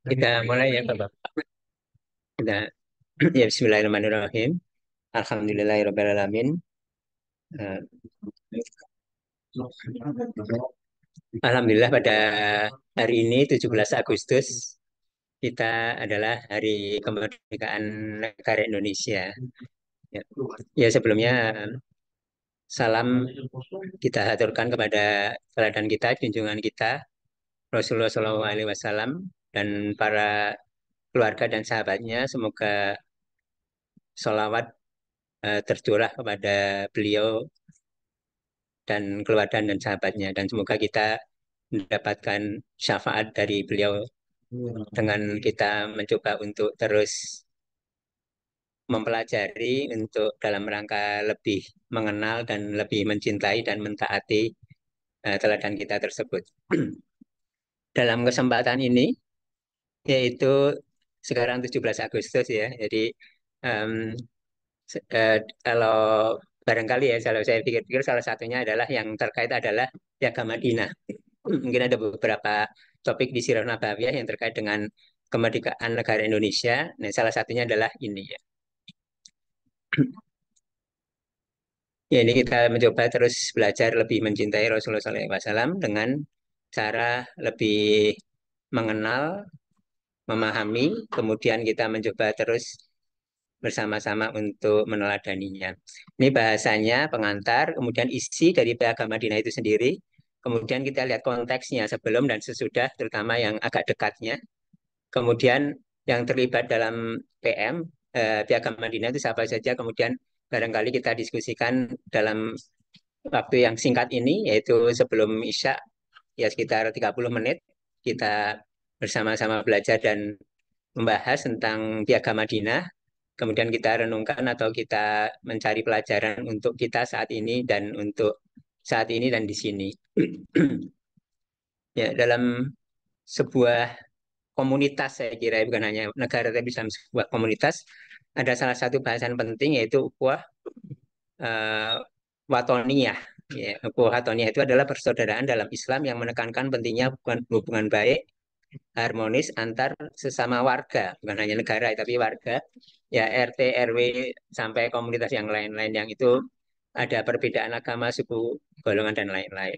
Kita mulai ya Bapak. Kita, ya Bismillahirrahmanirrahim. Alhamdulillahirrahmanirrahim. Eh, Alhamdulillah pada hari ini 17 Agustus kita adalah hari kemerdekaan negara Indonesia. Ya, ya sebelumnya salam kita aturkan kepada teladan kita, junjungan kita Rasulullah SAW dan para keluarga dan sahabatnya. Semoga sholawat tercurah kepada beliau dan keluarga dan sahabatnya. Dan semoga kita mendapatkan syafaat dari beliau dengan kita mencoba untuk terus mempelajari untuk dalam rangka lebih mengenal dan lebih mencintai dan mentaati teladan kita tersebut. Dalam kesempatan ini, yaitu sekarang 17 Agustus ya, jadi em, kalau barangkali ya, kalau saya pikir-pikir salah satunya adalah yang terkait adalah Piagam Madinah. Mungkin ada beberapa topik di Sirah Nabawiyah yang terkait dengan kemerdekaan negara Indonesia. Nah, salah satunya adalah ini ya. Ya, ini kita mencoba terus belajar lebih mencintai Rasulullah SAW dengan cara lebih mengenal, memahami, kemudian kita mencoba terus bersama-sama untuk meneladaninya. Ini bahasanya pengantar, kemudian isi dari Piagam Madinah itu sendiri, kemudian kita lihat konteksnya sebelum dan sesudah, terutama yang agak dekatnya. Kemudian yang terlibat dalam PM, Piagam Madinah itu siapa saja, kemudian barangkali kita diskusikan dalam waktu yang singkat ini, yaitu sebelum Isya, ya sekitar 30 menit, kita bersama-sama belajar dan membahas tentang Piagam Madinah, kemudian kita renungkan atau kita mencari pelajaran untuk kita saat ini dan untuk saat ini dan di sini. Ya, dalam sebuah komunitas saya kira bukan hanya negara tapi dalam sebuah komunitas ada salah satu bahasan penting yaitu ukhuwah uh, watoniyah. Ya, ukhuwah watoniyah itu adalah persaudaraan dalam Islam yang menekankan pentingnya hubungan baik harmonis antar sesama warga, bukan hanya negara tapi warga, ya RT, RW sampai komunitas yang lain-lain yang itu ada perbedaan agama, suku, golongan dan lain-lain.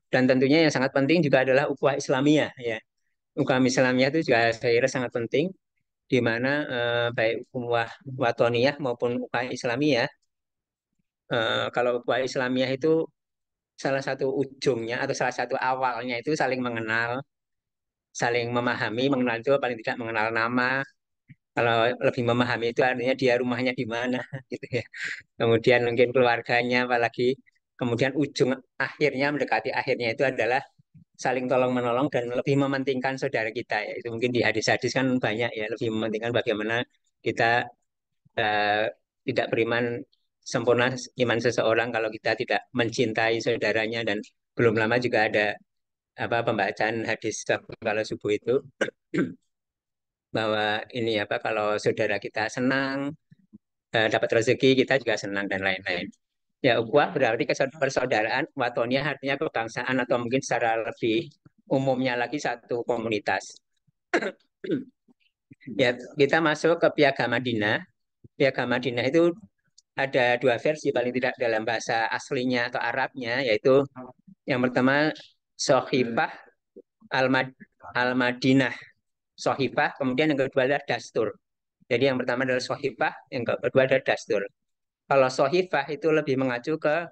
Dan tentunya yang sangat penting juga adalah ukhuwah Islamiyah ya. Ukhuwah Islamiyah itu juga saya kira sangat penting di mana baik ukhuwah watoniyah maupun ukhuwah Islamiyah, kalau ukhuwah Islamiyah itu salah satu ujungnya atau salah satu awalnya itu saling mengenal, saling memahami. Mengenal itu paling tidak mengenal nama. Kalau lebih memahami itu artinya dia rumahnya di mana gitu ya. Kemudian mungkin keluarganya apalagi. Kemudian ujung akhirnya mendekati akhirnya itu adalah saling tolong menolong dan lebih mementingkan saudara kita ya. Itu mungkin di hadis-hadis kan banyak ya lebih mementingkan bagaimana kita eh, tidak beriman sempurna iman seseorang kalau kita tidak mencintai saudaranya. Dan belum lama juga ada apa pembacaan hadis kalau subuh itu bahwa ini apa kalau saudara kita senang, dapat rezeki kita juga senang dan lain-lain. Ya, ukhuwah berarti persaudaraan, watonia artinya kebangsaan atau mungkin secara lebih umumnya lagi satu komunitas. Ya, kita masuk ke Piagam Madinah. Piagam Madinah itu ada dua versi paling tidak dalam bahasa aslinya atau Arabnya, yaitu yang pertama Sohifah Al-Madinah. Sohifah, kemudian yang kedua adalah Dastur. Jadi yang pertama adalah Sohifah, yang kedua adalah Dastur. Kalau Sohifah itu lebih mengacu ke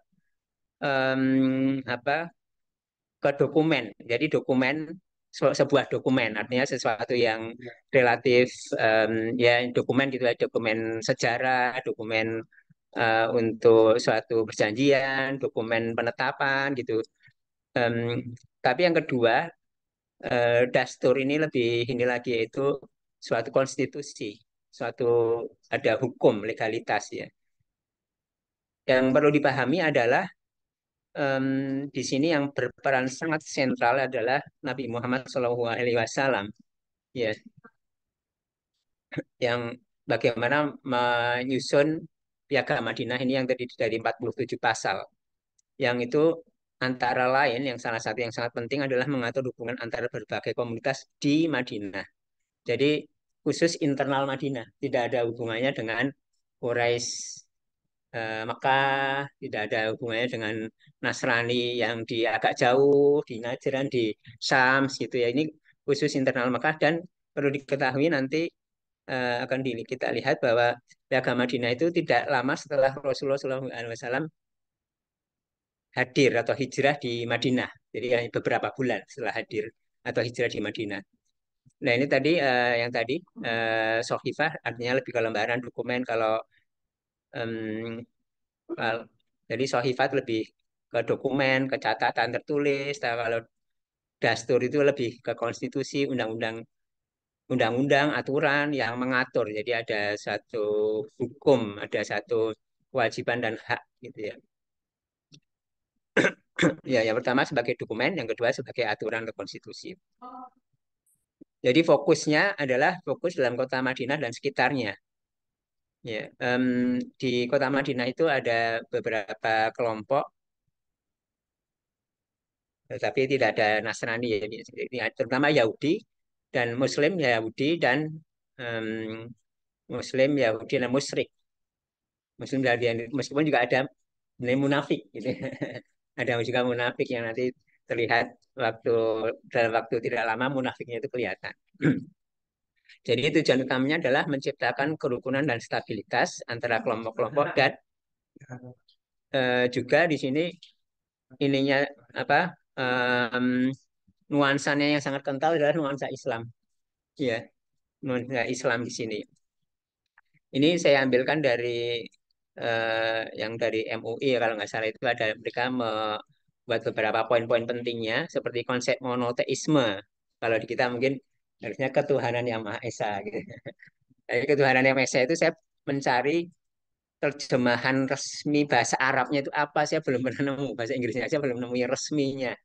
apa ke dokumen. Jadi dokumen sebuah dokumen artinya sesuatu yang relatif ya dokumen gitu ya, dokumen sejarah, dokumen untuk suatu perjanjian, dokumen penetapan gitu. Em, tapi yang kedua, dastur ini lebih ini lagi yaitu suatu konstitusi, suatu ada hukum legalitas ya. Yang perlu dipahami adalah em, di sini yang berperan sangat sentral adalah Nabi Muhammad SAW ya, yang bagaimana menyusun Piagam Madinah ini yang terdiri dari 47 pasal. Yang itu antara lain yang salah satu yang sangat penting adalah mengatur hubungan antara berbagai komunitas di Madinah. Jadi khusus internal Madinah, tidak ada hubungannya dengan Quraisy Mekah, tidak ada hubungannya dengan Nasrani yang di agak jauh, di Najran, di Syams gitu ya. Ini khusus internal Mekah dan perlu diketahui nanti akan kita lihat bahwa agama Madinah itu tidak lama setelah Rasulullah SAW hadir atau hijrah di Madinah. Jadi hanya beberapa bulan setelah hadir atau hijrah di Madinah. Nah ini tadi yang tadi Sohifah artinya lebih ke lembaran dokumen kalau em, jadi Sohifat lebih ke dokumen, ke catatan tertulis. Nah, kalau Dastur itu lebih ke konstitusi, undang-undang, aturan yang mengatur. Jadi ada satu hukum, ada satu kewajiban dan hak gitu ya. Ya, yang pertama sebagai dokumen, yang kedua sebagai aturan atau konstitusi. Jadi fokusnya adalah fokus dalam kota Madinah dan sekitarnya. Ya, di kota Madinah itu ada beberapa kelompok, tetapi tidak ada Nasrani ya, terutama Yahudi dan Muslim, Yahudi dan em, Muslim, Yahudi dan musyrik. Muslim dari meskipun juga ada munafik gitu. Ada juga munafik yang nanti terlihat waktu dalam waktu tidak lama munafiknya itu kelihatan. Jadi tujuan utamanya adalah menciptakan kerukunan dan stabilitas antara kelompok-kelompok dan juga di sini ininya apa em, nuansanya yang sangat kental adalah nuansa Islam. Ya, nuansa Islam di sini. Ini saya ambilkan dari yang dari MUI ya, kalau nggak salah itu ada mereka membuat beberapa poin-poin pentingnya seperti konsep monoteisme. Kalau di kita mungkin harusnya ketuhanan yang Maha Esa gitu. Jadi ketuhanan yang Maha Esa itu saya mencari terjemahan resmi bahasa Arabnya itu apa, saya belum pernah nemu. Bahasa Inggrisnya aja belum nemu yang resminya.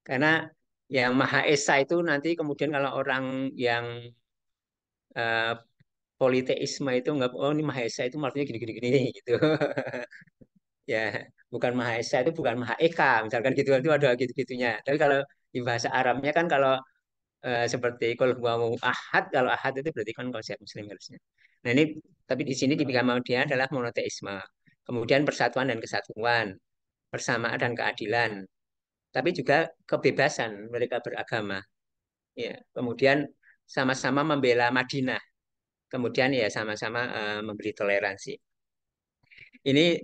Karena yang Maha Esa itu nanti kemudian kalau orang yang eh, politeisme itu nggak, oh ini Maha Esa itu maksudnya gini-gini gini gitu. Ya, bukan Maha Esa itu bukan Maha Eka, misalkan gitu itu ada gitu-gitunya. Tapi kalau di bahasa Arabnya kan kalau seperti kalau mau ahad, kalau ahad itu berarti kan konsep muslim harusnya. Nah ini tapi di sini di dia adalah monoteisme. Kemudian persatuan dan kesatuan, persamaan dan keadilan, tapi juga kebebasan mereka beragama. Ya, kemudian sama-sama membela Madinah. Kemudian ya sama-sama memberi toleransi. Ini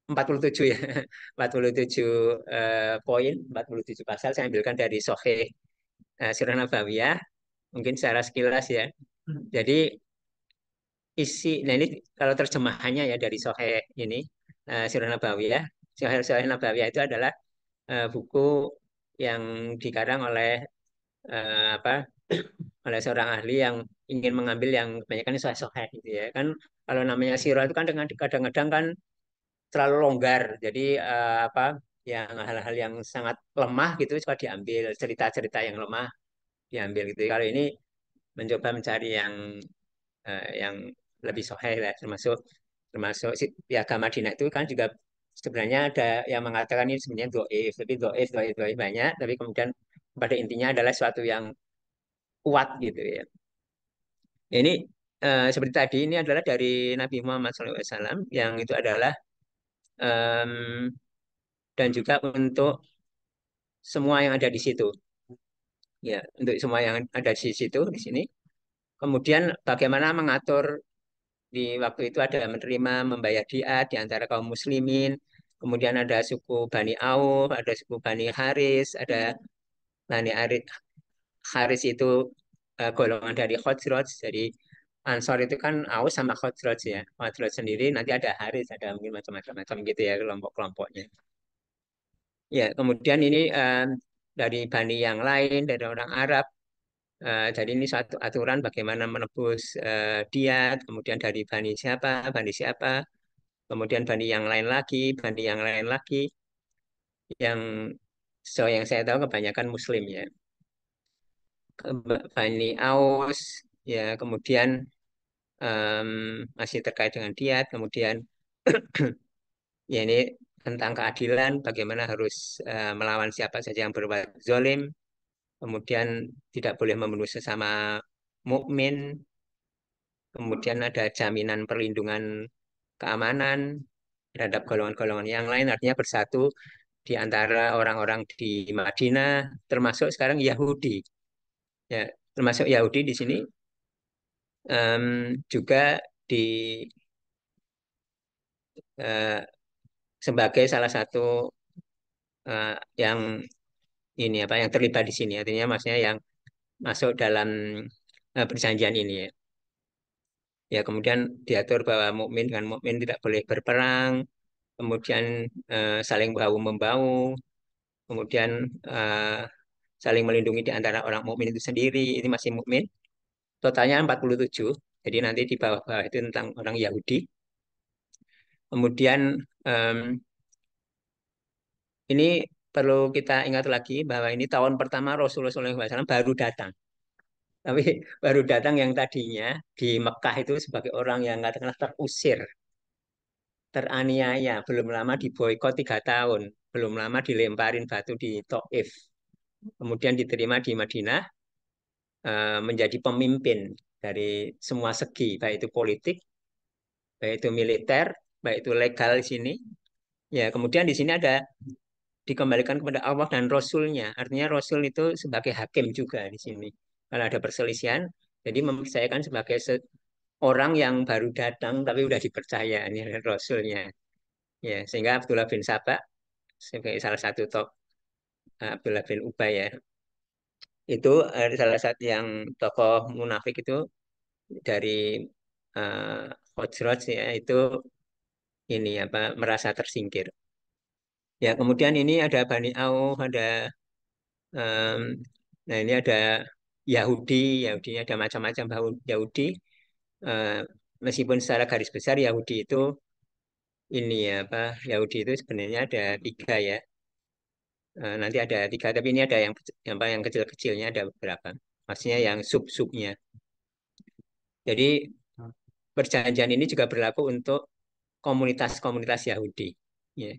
47 ya. 47 poin, 47 pasal saya ambilkan dari Sahih Sirah Nabawiyah, mungkin secara sekilas ya. Jadi nah ini kalau terjemahannya ya dari Sahih ini Sirah Nabawiyah, Sahih Nabawiyah itu adalah buku yang dikarang oleh apa oleh seorang ahli yang ingin mengambil yang kebanyakan Sahih gitu ya. Kan kalau namanya sirah itu kan dengan kadang-kadang kan terlalu longgar. Jadi apa yang hal-hal yang sangat lemah gitu suka diambil, cerita-cerita yang lemah diambil gitu. Kalau ini mencoba mencari yang lebih sahih lah, termasuk termasuk piagam Madinah itu kan juga sebenarnya ada yang mengatakan ini sebenarnya doif, tapi doif banyak, tapi kemudian pada intinya adalah suatu yang kuat gitu ya. Ini seperti tadi ini adalah dari Nabi Muhammad SAW yang itu adalah em, dan juga untuk semua yang ada di situ. Ya, untuk semua yang ada di situ di sini. Kemudian bagaimana mengatur di waktu itu ada menerima membayar diat di antara kaum muslimin. Kemudian ada suku Bani Auf, ada suku Bani Haris, ada Bani Haris itu golongan dari Khosraj. Jadi Ansor itu kan Aus sama Khosraj ya. Khosraj sendiri nanti ada Haris, ada mungkin macam-macam gitu ya kelompok-kelompoknya. Ya, kemudian ini dari Bani yang lain, dari orang Arab. Jadi ini satu aturan bagaimana menebus diat, kemudian dari Bani siapa, kemudian Bani yang lain lagi, Bani yang lain lagi, yang yang saya tahu kebanyakan Muslim ya. Bani Aus, ya kemudian em, masih terkait dengan diat, kemudian ya ini tentang keadilan, bagaimana harus melawan siapa saja yang berbuat zalim, kemudian tidak boleh membunuh sesama mukmin, kemudian ada jaminan perlindungan keamanan terhadap golongan-golongan yang lain, artinya bersatu di antara orang-orang di Madinah, termasuk sekarang Yahudi. Ya, termasuk Yahudi di sini juga di eh, sebagai salah satu yang ini apa yang terlibat di sini, artinya maksudnya yang masuk dalam perjanjian ini ya. Ya, kemudian diatur bahwa mukmin dengan mukmin tidak boleh berperang, kemudian saling bahu membahu, kemudian eh, saling melindungi di antara orang mukmin itu sendiri. Ini masih mukmin. Totalnya 47. Jadi nanti di bawah-bawah itu tentang orang Yahudi. Kemudian ini perlu kita ingat lagi bahwa ini tahun pertama Rasulullah SAW baru datang. Tapi baru datang yang tadinya di Mekah itu sebagai orang yang katakanlah terusir, teraniaya, belum lama diboikot 3 tahun, belum lama dilemparin batu di Taif, kemudian diterima di Madinah, menjadi pemimpin dari semua segi, baik itu politik, baik itu militer, baik itu legal di sini. Ya, kemudian di sini ada dikembalikan kepada Allah dan Rasulnya. Artinya Rasul itu sebagai hakim juga di sini. Kalau ada perselisihan, jadi mempercayakan sebagai orang yang baru datang tapi sudah dipercaya ini adalah Rasulnya. Ya, sehingga Abdullah bin Sabah sebagai salah satu Abdullah bin Ubay ya, itu salah satu yang tokoh munafik itu dari Khosraj ya, itu ini apa merasa tersingkir. Ya, kemudian ini ada Bani Auf, ada em, nah ini ada Yahudi, Yahudi ada macam-macam Yahudi. Eh, Meskipun secara garis besar Yahudi itu ini ya apa Yahudi itu sebenarnya ada 3 ya. Nanti ada 3, tapi ini ada yang kecil-kecilnya ada beberapa. Maksudnya yang sub-subnya. Jadi perjanjian ini juga berlaku untuk komunitas-komunitas Yahudi. Ya.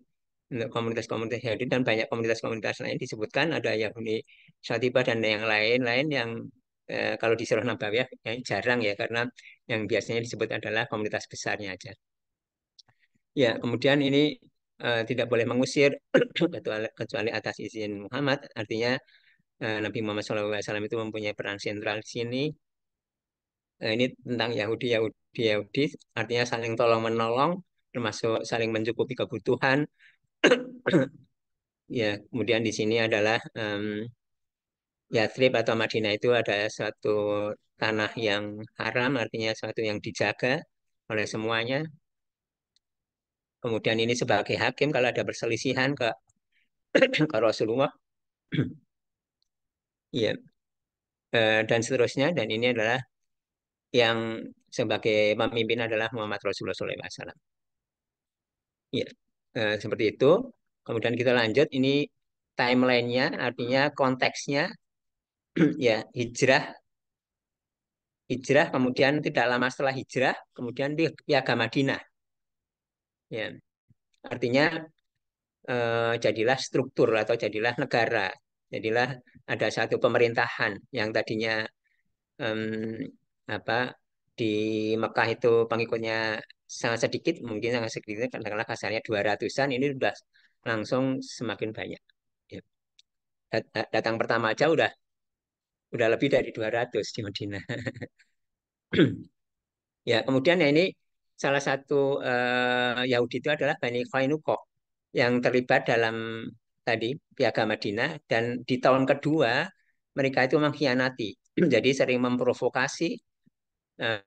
Untuk komunitas-komunitas Yahudi dan banyak komunitas-komunitas lain disebutkan ada Yahudi Syatibah dan yang lain-lain yang kalau di Surah Nabawiyah yang jarang ya karena yang biasanya disebut adalah komunitas besarnya aja. Ya, kemudian ini tidak boleh mengusir kecuali atas izin Muhammad. Artinya Nabi Muhammad SAW itu mempunyai peran sentral di sini. Ini tentang Yahudi, Yahudi, Yahudi, artinya saling tolong menolong, termasuk saling mencukupi kebutuhan. Ya, kemudian di sini adalah Yathrib atau Madinah itu ada suatu tanah yang haram, artinya suatu yang dijaga oleh semuanya. Kemudian ini sebagai hakim kalau ada perselisihan ke Rasulullah, ya, dan seterusnya. Dan ini adalah yang sebagai pemimpin adalah Muhammad Rasulullah SAW. Ya, seperti itu. Kemudian kita lanjut. Ini timelinenya, artinya konteksnya, ya hijrah, hijrah. Kemudian tidak lama setelah hijrah, kemudian di Piagam Madinah. Ya, artinya jadilah struktur atau jadilah negara, jadilah ada satu pemerintahan yang tadinya em, apa di Mekah itu pengikutnya sangat sedikit, mungkin sangat sedikit, katakanlah kasarnya 200-an, ini sudah langsung semakin banyak. Ya. Datang pertama aja udah lebih dari 200 di Madinah. Ya, kemudian ya ini salah satu Yahudi itu adalah Bani Qainuqa yang terlibat dalam tadi Piagam Madinah dan di tahun kedua mereka itu mengkhianati. Jadi sering memprovokasi, eh,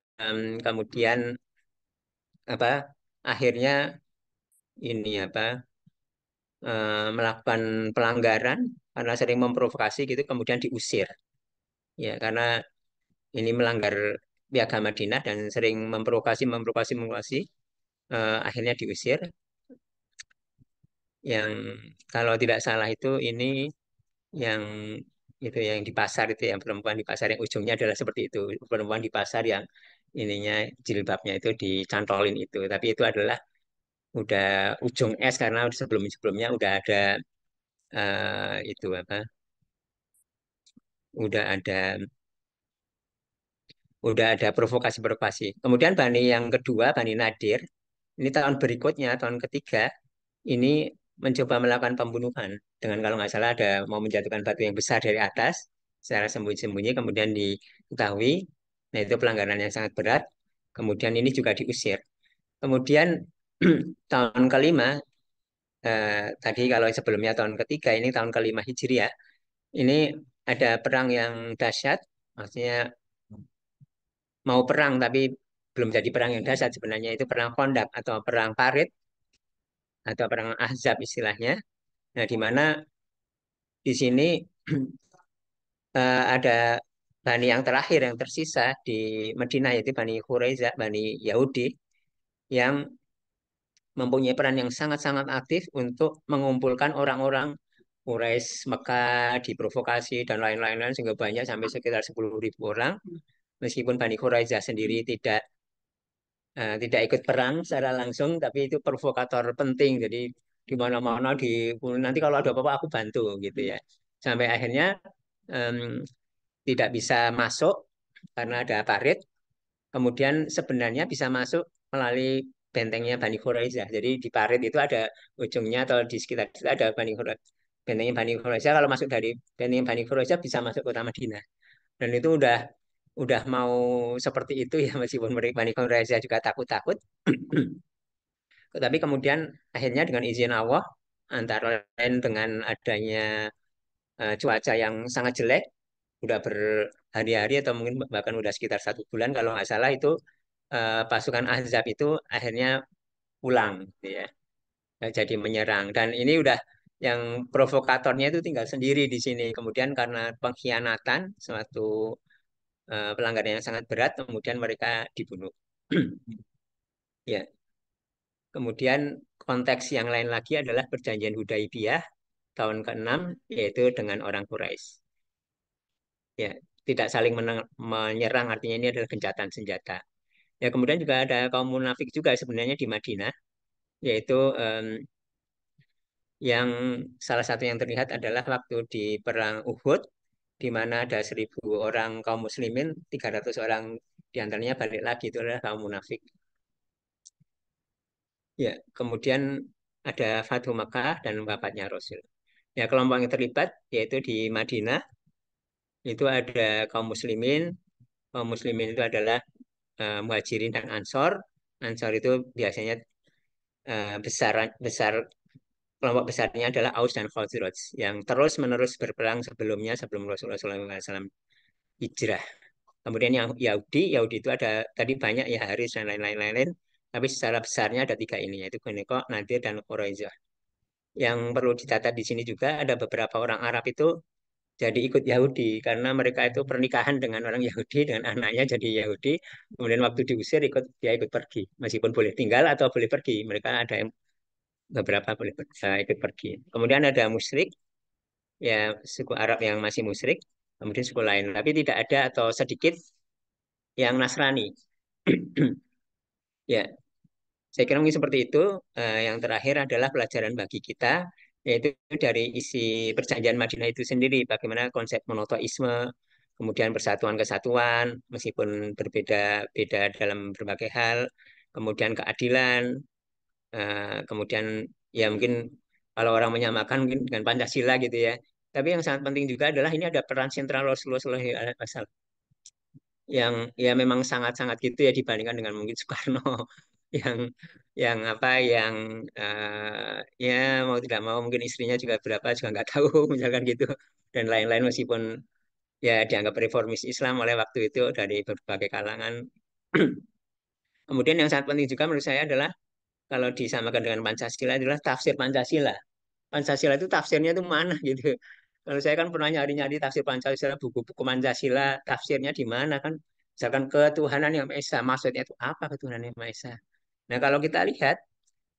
kemudian apa akhirnya ini apa melakukan pelanggaran karena sering memprovokasi gitu kemudian diusir. Ya, karena ini melanggar Piagam Madinah dan sering memprovokasi memprovokasi memprovokasi, akhirnya diusir. Yang kalau tidak salah itu ini yang itu yang di pasar itu yang perempuan di pasar yang ujungnya adalah seperti itu, perempuan di pasar yang ininya jilbabnya itu dicantolin itu, tapi itu adalah udah ujung es karena sebelumnya udah ada itu apa udah ada udah ada provokasi-provokasi. Kemudian Bani yang kedua, Bani Nadir, ini tahun berikutnya, tahun ketiga, ini mencoba melakukan pembunuhan dengan kalau nggak salah ada mau menjatuhkan batu yang besar dari atas secara sembunyi-sembunyi, kemudian diketahui, nah itu pelanggaran yang sangat berat. Kemudian ini juga diusir. Kemudian tahun kelima, tadi kalau sebelumnya tahun ketiga, ini tahun kelima Hijriah, ini ada perang yang dahsyat, maksudnya mau perang tapi belum jadi perang yang dahsyat, sebenarnya itu perang Khandaq atau perang Parit atau perang Ahzab istilahnya. Nah, di mana di sini ada Bani yang terakhir yang tersisa di Madinah, yaitu Bani Quraiza, Bani Yahudi, yang mempunyai peran yang sangat-sangat aktif untuk mengumpulkan orang-orang Quraisy Mekah, diprovokasi dan lain-lain sehingga banyak sampai sekitar 10.000 orang. Meskipun Bani Quraiza sendiri tidak ikut perang secara langsung, tapi itu provokator penting. Jadi di mana-mana nanti kalau ada apa-apa aku bantu gitu ya. Sampai akhirnya em, tidak bisa masuk karena ada parit. Kemudian sebenarnya bisa masuk melalui bentengnya Bani Quraisyah. Jadi di parit itu ada ujungnya atau di sekitar itu ada bentengnya Bani Quraisyah. Kalau masuk dari benteng Bani Quraisyah bisa masuk kota Madinah. Dan itu udah mau seperti itu ya, meskipun mereka Bani Quraisyah juga takut-takut. Tapi kemudian akhirnya dengan izin Allah, antara lain dengan adanya cuaca yang sangat jelek, udah berhari-hari atau mungkin bahkan udah sekitar 1 bulan kalau nggak salah itu, pasukan Ahzab itu akhirnya pulang gitu ya. Jadi menyerang dan ini udah yang provokatornya itu tinggal sendiri di sini. Kemudian karena pengkhianatan suatu pelanggaran yang sangat berat, kemudian mereka dibunuh. Ya, kemudian konteks yang lain lagi adalah perjanjian Hudaibiyah tahun ke-6, yaitu dengan orang Quraisy. Ya, tidak saling menyerang, artinya ini adalah gencatan senjata. Ya, kemudian juga ada kaum munafik juga sebenarnya di Madinah, yaitu yang salah satu yang terlihat adalah waktu di perang Uhud, di mana ada 1.000 orang kaum muslimin, 300 orang diantaranya balik lagi, itu adalah kaum munafik. Ya, kemudian ada Fathu Makkah dan wafatnya Rasul. Ya, kelompok yang terlibat yaitu di Madinah itu ada kaum muslimin. Kaum muslimin itu adalah Muhajirin dan Ansor. Ansor itu biasanya besar besar kelompok besarnya adalah Aus dan Khazraj yang terus-menerus berperang sebelum Rasulullah SAW hijrah. Kemudian yang Yahudi itu ada tadi banyak ya, Haris dan lain-lain, tapi secara besarnya ada tiga ini, yaitu Quraisy, Nadir dan Quraisyah. Yang perlu dicatat di sini juga ada beberapa orang Arab itu jadi ikut Yahudi karena mereka itu pernikahan dengan orang Yahudi dengan anaknya jadi Yahudi. Kemudian waktu diusir dia ikut pergi, meskipun boleh tinggal atau boleh pergi. Mereka ada yang beberapa boleh ikut pergi. Kemudian ada musyrik, ya suku Arab yang masih musyrik. Kemudian suku lain, tapi tidak ada atau sedikit yang Nasrani. Ya, saya kira mungkin seperti itu. Yang terakhir adalah pelajaran bagi kita, yaitu dari isi perjanjian Madinah itu sendiri, bagaimana konsep monoteisme, kemudian persatuan kesatuan, meskipun berbeda-beda dalam berbagai hal, kemudian keadilan, kemudian ya mungkin kalau orang menyamakan mungkin dengan Pancasila gitu ya. Tapi yang sangat penting juga adalah ini ada peran sentral Rasulullah SAW yang ya memang sangat-sangat gitu ya dibandingkan dengan mungkin Soekarno yang yang ya mau tidak mau mungkin istrinya juga berapa juga nggak tahu misalkan gitu dan lain-lain, meskipun ya dianggap reformis Islam oleh waktu itu dari berbagai kalangan. Kemudian yang sangat penting juga menurut saya adalah kalau disamakan dengan Pancasila adalah tafsir Pancasila. Pancasila itu tafsirnya itu mana gitu. Kalau saya kan pernah nyari-nyari tafsir Pancasila, buku-buku Pancasila, tafsirnya di mana kan. Misalkan ketuhanan yang Maha Esa, maksudnya itu apa ketuhanan yang Maha Esa? Nah, kalau kita lihat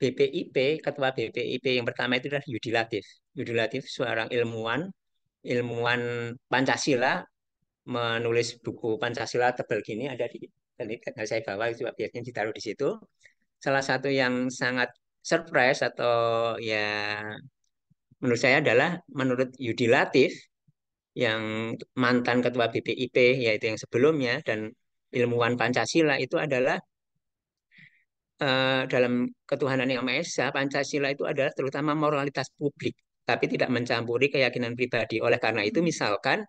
BPIP, ketua BPIP yang pertama itu adalah Yudi Latif. Yudi Latif seorang ilmuwan, ilmuwan Pancasila, menulis buku Pancasila tebal gini, ada di tadi saya bawa itu biasanya ditaruh di situ. Salah satu yang sangat surprise atau ya menurut saya adalah menurut Yudi Latif yang mantan ketua BPIP yaitu yang sebelumnya dan ilmuwan Pancasila itu adalah dalam ketuhanan yang Maha Esa, Pancasila itu adalah terutama moralitas publik, tapi tidak mencampuri keyakinan pribadi. Oleh karena itu, misalkan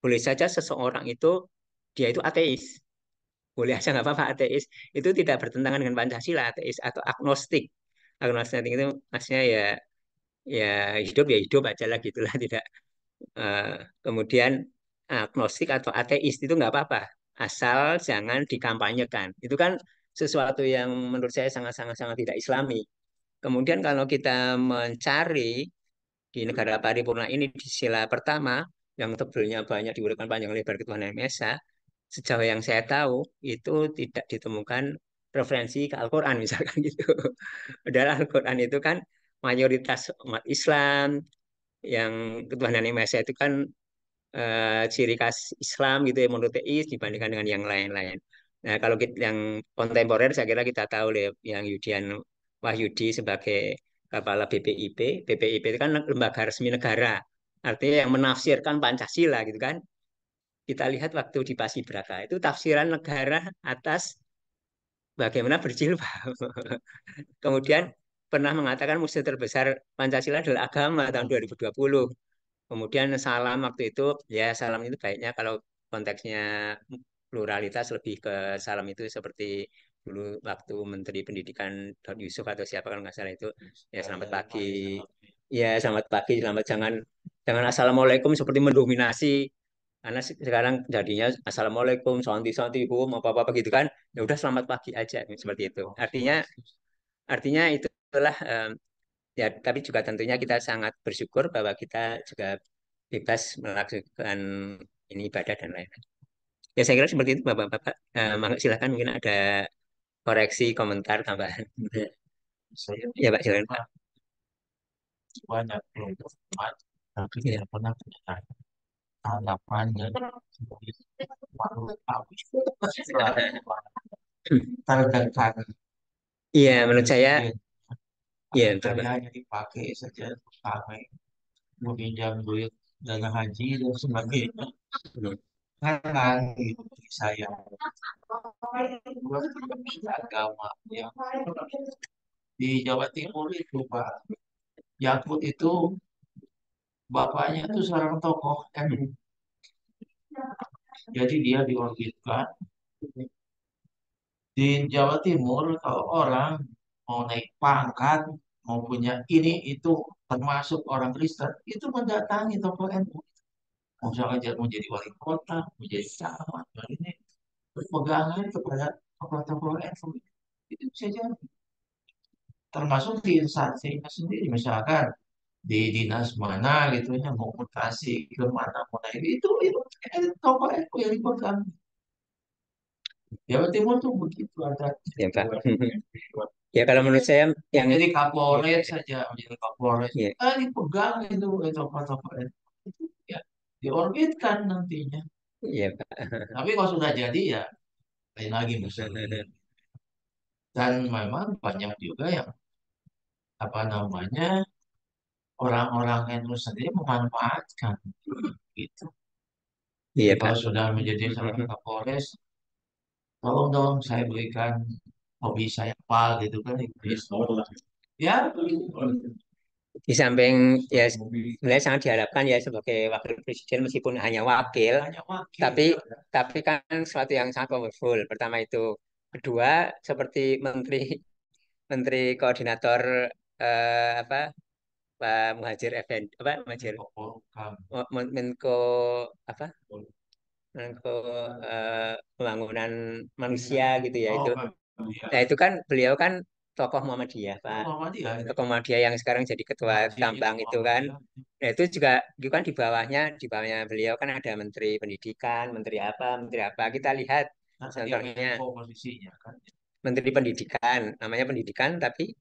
boleh saja seseorang itu dia itu ateis, boleh aja nggak apa-apa ateis, itu tidak bertentangan dengan Pancasila, ateis atau agnostik. Agnostik itu maksudnya ya ya ya hidup aja lah gitulah, tidak eh, kemudian agnostik atau ateis itu nggak apa-apa, asal jangan dikampanyekan. Itu kan sesuatu yang menurut saya sangat-sangat sangat tidak Islami. Kemudian kalau kita mencari di negara paripurna ini di sila pertama yang tebelnya banyak diuraikan panjang lebar ketuhanan yang Maha Esa, sejauh yang saya tahu itu tidak ditemukan referensi ke Al-Quran misalkan gitu. Padahal Al-Quran itu kan mayoritas umat Islam yang ketuhanan yang Maha Esa itu kan ciri khas Islam gitu ya, monoteis dibandingkan dengan yang lain-lain. Nah, kalau kita, yang kontemporer saya kira kita tahu deh yang Yudian Wahyudi sebagai kepala BPIP. BPIP itu kan lembaga resmi negara. Artinya yang menafsirkan Pancasila gitu kan. Kita lihat waktu di Paskibraka itu tafsiran negara atas bagaimana berjilbab. Kemudian pernah mengatakan musuh terbesar Pancasila adalah agama tahun 2020. Kemudian salam waktu itu, ya salam itu baiknya kalau konteksnya pluralitas lebih ke salam itu seperti dulu waktu Menteri Pendidikan Daud Yusuf atau siapa kalau nggak salah itu, ya selamat pagi, ya selamat pagi, selamat jangan jangan assalamualaikum seperti mendominasi, karena sekarang jadinya assalamualaikum, santi santi hum apa apa gitu kan, ya udah selamat pagi aja seperti itu. Artinya itulah ya, tapi juga tentunya kita sangat bersyukur bahwa kita juga bebas melakukan ini ibadah dan lain-lain. Ya saya kira seperti itu Bapak-bapak. Mangga silakan mungkin ada koreksi, komentar, tambahan. Saya Ya Pak, silakan Pak. banyak teman, tapi Ya, tidak pernah punya tanggapan dan baru tahu terdekat iya dengan menurut saya, presiden. iya Akhir betul kali Pak. hanya dipakai saja untuk ramai, meminjam duit dana haji dan sebagainya. Hmm. Kan itu saya buat agama yang di Jawa Timur itu Pak. Yakut itu bapaknya itu seorang tokoh NU. Jadi dia diorbitkan di Jawa Timur kalau orang mau naik pangkat, mau punya ini itu termasuk orang Kristen, itu mendatangi tokoh NU. Misalnya mau jadi wali kota, mau jadi camat, ini berpegangan kepada tokoh-tokoh NU. Itu bisa jadi. Termasuk di instansinya sendiri, misalkan di dinas mana gitu ya mau mutasi ke mana mana itu tokoh NU yang dipegang. Jawa Timur tuh begitu ada. Ya Pak. Ya kalau menurut saya yang Jadi ya, Kapolres saja menjadi Kapolres. ya, Dipegang itu tokoh-tokoh itu. Ya, diorbitkan nantinya. ya Pak. Tapi kalau sudah jadi ya lain lagi masalahnya. Dan memang banyak juga yang apa namanya orang-orang NU sendiri memanfaatkan gitu. Jadi Iya kalau Pak. sudah menjadi seorang Kapolres, tolong dong saya berikan hobi saya apa gitu kan. Ya, Di samping ya sebenarnya sangat diharapkan ya sebagai wakil presiden meskipun hanya wakil, hanya wakil. tapi kan sesuatu yang sangat powerful. Pertama itu, kedua seperti menteri menteri koordinator apa Pak Muhajir Effendi apa Muhajir Menko Polhukam. Menko apa Menko pembangunan manusia gitu ya itu. Oh, kan. Nah Ya. itu kan beliau kan tokoh Muhammadiyah Pak, Muhammadiyah itu. tokoh Muhammadiyah yang sekarang jadi ketua Haji Tambang itu kan. Muhammadiyah. Nah itu juga itu kan di bawahnya beliau kan ada Menteri Pendidikan, Menteri apa. Kita lihat Nah, dia contohnya Menko posisinya kan. Menteri Pendidikan, namanya Pendidikan, tapi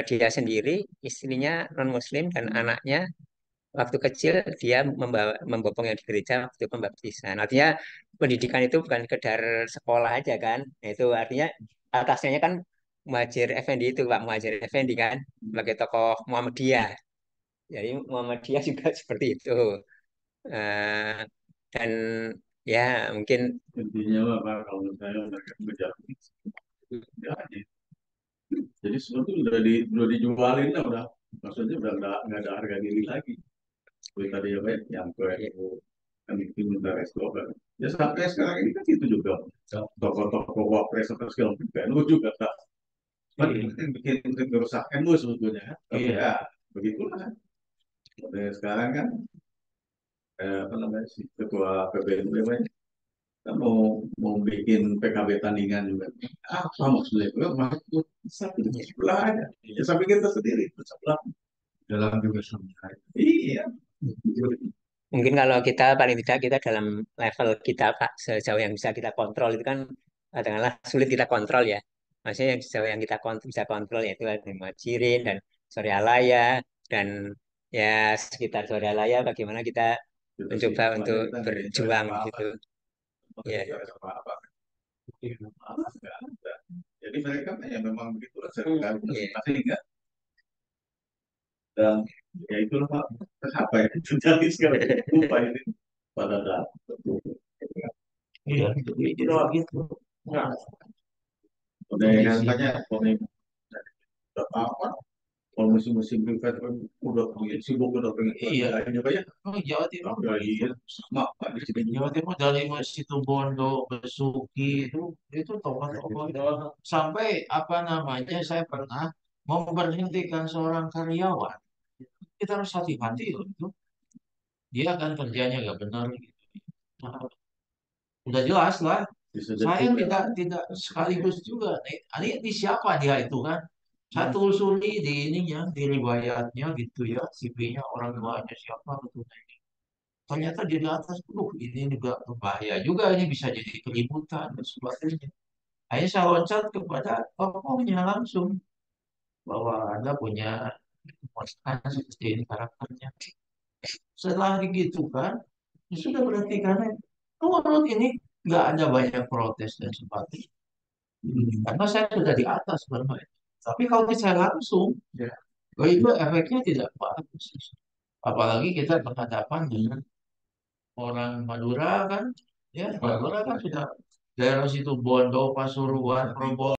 dia sendiri, istrinya non Muslim dan anaknya waktu kecil dia membopong yang di gereja waktu pembaptisan. Artinya pendidikan itu bukan sekedar sekolah aja kan. Nah, itu artinya atasnya kan Muhajir Effendi itu Pak Muhajir Effendi kan sebagai tokoh Muhammadiyah. Jadi Muhammadiyah juga seperti itu. Eh, dan Ya, mungkin Intinya mah Pak, kalau saya mereka mengejar ya, jadi sebetulnya udah dijualin lah, udah maksudnya udah nggak ada harga diri lagi. Seperti tadi ya Pak, yang ke ya, NU kan itu minta restu kan. Ya sampai sekarang ini kan itu juga tokoh-tokoh wapres atau segala macam NU juga tak. Kan Iya, yang bikin merusak NU sebetulnya kan. Tapi iya, ya begitulah kan. Sampai sekarang kan apa namanya si ketua PBNU ya Pak, kan mau bikin PKB tandingan juga. Apa maksudnya itu? Maksud satu ya. sebelah aja. Ya sampai kita sendiri sebelah dalam juga sebenarnya. Iya. Mungkin kalau kita paling tidak kita dalam level kita Pak, sejauh yang bisa kita kontrol itu kan katakanlah sulit kita kontrol ya. Maksudnya yang sejauh yang kita bisa kontrol yaitu ada Muhajirin dan Surya Alaya dan ya sekitar Surya Alaya bagaimana kita Kita sih, mencoba untuk soalnya kita nggak enjoy berjuang apa-apa. gitu. Nggak Ya, enjoy apa-apa. Nggak ada. Jadi mereka ya memang begitulah seringkali ya, masing-masing kan. Dan ya itulah Pak, apa ya terjadi sekarang lupa ini pada saat iya. Jadi tidak gitu. Nah, udah yang kondisi. tanya udah apa kalau musim-musim pilkada udah pengen sibuk udah pengen Iya. akhirnya banyak Oh, Jawa Timur tapi lagi begitu. sama Pak di sini juga Jawa Timur dari Situ Bondo, Besuki itu tokoh-tokoh sampai apa namanya saya pernah memberhentikan seorang karyawan. Kita harus hati-hati loh itu. Dia akan kerjanya nggak benar gitu. Nah, udah jelas lah. bisa jadi Saya juga tidak sekaligus juga. Nih, ini siapa dia itu kan? Saya telusuri di ininya, di riwayatnya gitu ya, CV-nya orang tuanya siapa gitu. Ternyata di atas, ini juga berbahaya juga, ini bisa jadi keributan dan sebagainya. Akhirnya saya loncat kepada tokohnya langsung bahwa Anda punya kekuasaan seperti ini karakternya. Setelah digitukan, ya sudah berarti karena menurut ini nggak ada banyak protes dan sebagainya. Karena saya sudah di atas bermain. Tapi kalau saya langsung, ya, itu efeknya tidak bagus. Apalagi kita berhadapan dengan orang Madura kan, ya Madura kan sudah daerah situ Bondo, Pasuruan, Probolinggo.